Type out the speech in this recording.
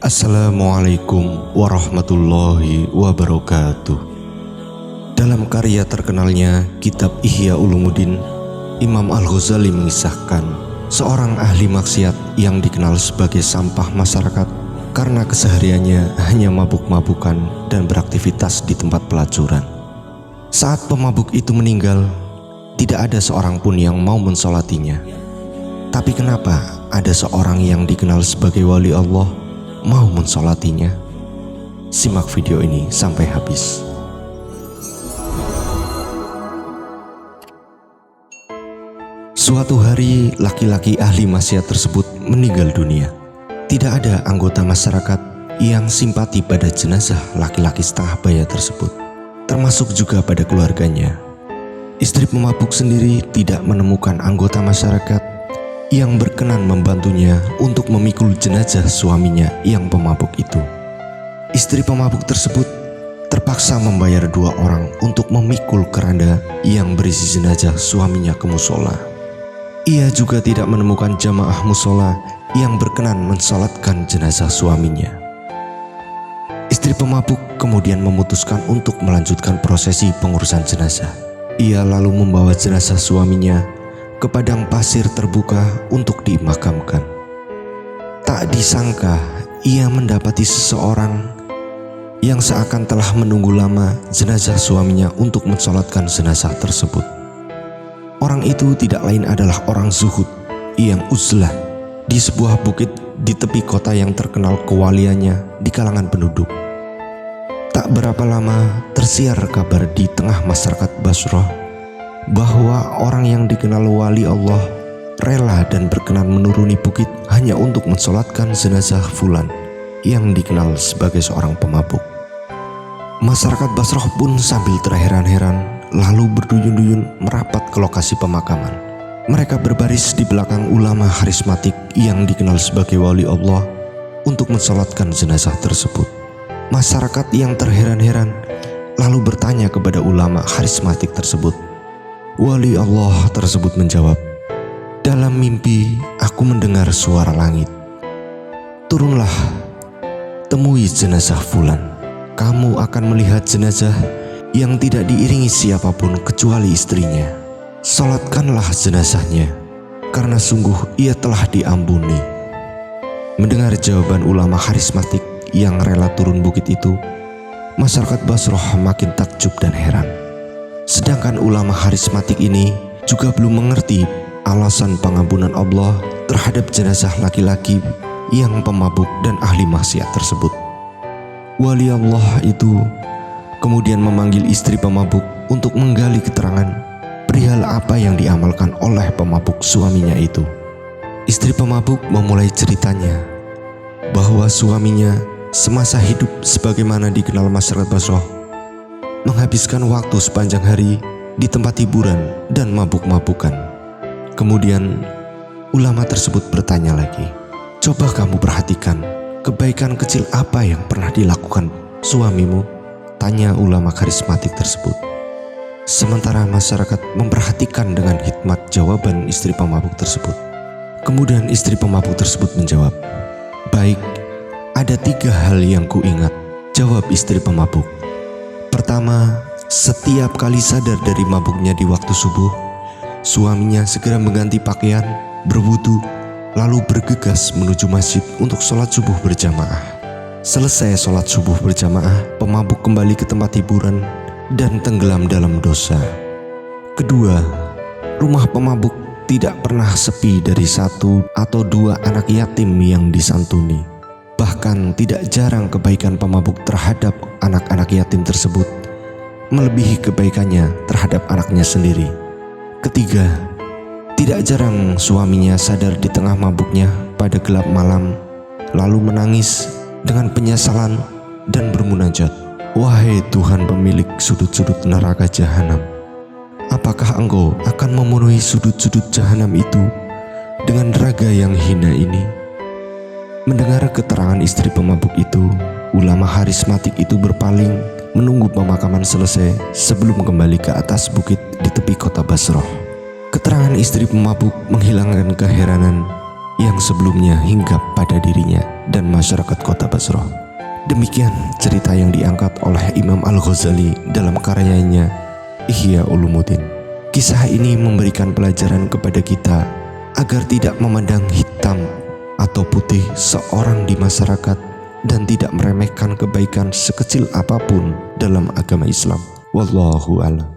Assalamualaikum warahmatullahi wabarakatuh. Dalam karya terkenalnya Kitab Ihya Ulumuddin, Imam Al-Ghazali mengisahkan seorang ahli maksiat yang dikenal sebagai sampah masyarakat karena kesehariannya hanya mabuk-mabukan dan beraktivitas di tempat pelacuran. Saat pemabuk itu meninggal, tidak ada seorang pun yang mau mensolatinya. Tapi kenapa ada seorang yang dikenal sebagai wali Allah mau mensolatinya? Simak video ini sampai habis. Suatu hari, laki-laki ahli maksiat tersebut meninggal dunia. Tidak ada anggota masyarakat yang simpati pada jenazah laki-laki setengah baya tersebut, termasuk juga pada keluarganya. Istri pemabuk sendiri tidak menemukan anggota masyarakat yang berkenan membantunya untuk memikul jenazah suaminya yang pemabuk itu. Istri pemabuk tersebut terpaksa membayar 2 orang untuk memikul keranda yang berisi jenazah suaminya ke musola. Ia juga tidak menemukan jamaah musola yang berkenan mensalatkan jenazah suaminya. Istri pemabuk kemudian memutuskan untuk melanjutkan prosesi pengurusan jenazah. Ia lalu membawa jenazah suaminya ke padang pasir terbuka untuk dimakamkan. Tak disangka ia mendapati seseorang yang seakan telah menunggu lama jenazah suaminya untuk mensolatkan jenazah tersebut. Orang itu tidak lain adalah orang zuhud yang uzlah di sebuah bukit di tepi kota yang terkenal kewaliannya di kalangan penduduk. Tak berapa lama tersiar kabar di tengah masyarakat Basrah bahwa orang yang dikenal wali Allah rela dan berkenan menuruni bukit hanya untuk mensolatkan jenazah fulan yang dikenal sebagai seorang pemabuk. Masyarakat Basrah pun sambil terheran-heran lalu berduyun-duyun merapat ke lokasi pemakaman. Mereka berbaris di belakang ulama karismatik yang dikenal sebagai wali Allah untuk mensolatkan jenazah tersebut. Masyarakat yang terheran-heran lalu bertanya kepada ulama karismatik tersebut. Wali Allah tersebut menjawab, "Dalam mimpi aku mendengar suara langit. Turunlah, temui jenazah fulan. Kamu akan melihat jenazah yang tidak diiringi siapapun kecuali istrinya. Salatkanlah jenazahnya, karena sungguh ia telah diampuni." Mendengar jawaban ulama karismatik yang rela turun bukit itu, masyarakat Basrah makin takjub dan heran. Sedangkan ulama karismatik ini juga belum mengerti alasan pengampunan Allah terhadap jenazah laki-laki yang pemabuk dan ahli maksiat tersebut. Wali Allah itu kemudian memanggil istri pemabuk untuk menggali keterangan perihal apa yang diamalkan oleh pemabuk suaminya itu. Istri pemabuk memulai ceritanya bahwa suaminya semasa hidup sebagaimana dikenal masyarakat Basrah menghabiskan waktu sepanjang hari di tempat hiburan dan mabuk-mabukan. Kemudian ulama tersebut bertanya lagi, "Coba kamu perhatikan kebaikan kecil apa yang pernah dilakukan suamimu?" tanya ulama karismatik tersebut. Sementara masyarakat memperhatikan dengan hikmat jawaban istri pemabuk tersebut. Kemudian istri pemabuk tersebut menjawab, "Baik, ada 3 hal yang kuingat," jawab istri pemabuk. Pertama, setiap kali sadar dari mabuknya di waktu subuh, suaminya segera mengganti pakaian, berwudu, lalu bergegas menuju masjid untuk sholat subuh berjamaah. Selesai sholat subuh berjamaah, pemabuk kembali ke tempat hiburan dan tenggelam dalam dosa. Kedua, rumah pemabuk tidak pernah sepi dari 1 atau 2 anak yatim yang disantuni. Bahkan tidak jarang kebaikan pemabuk terhadap anak-anak yatim tersebut melebihi kebaikannya terhadap anaknya sendiri. Ketiga, tidak jarang suaminya sadar di tengah mabuknya pada gelap malam, lalu menangis dengan penyesalan dan bermunajat, "Wahai Tuhan pemilik sudut-sudut neraka jahanam, apakah Engkau akan memenuhi sudut-sudut jahanam itu dengan raga yang hina ini?" Mendengar keterangan istri pemabuk itu, ulama karismatik itu berpaling menunggu pemakaman selesai sebelum kembali ke atas bukit di tepi kota Basrah. Keterangan istri pemabuk menghilangkan keheranan yang sebelumnya hinggap pada dirinya dan masyarakat kota Basrah. Demikian cerita yang diangkat oleh Imam Al-Ghazali dalam karyanya Ihya Ulumuddin. Kisah ini memberikan pelajaran kepada kita agar tidak memandang hitam atau putih seorang di masyarakat dan tidak meremehkan kebaikan sekecil apapun dalam agama Islam. Wallahu a'lam.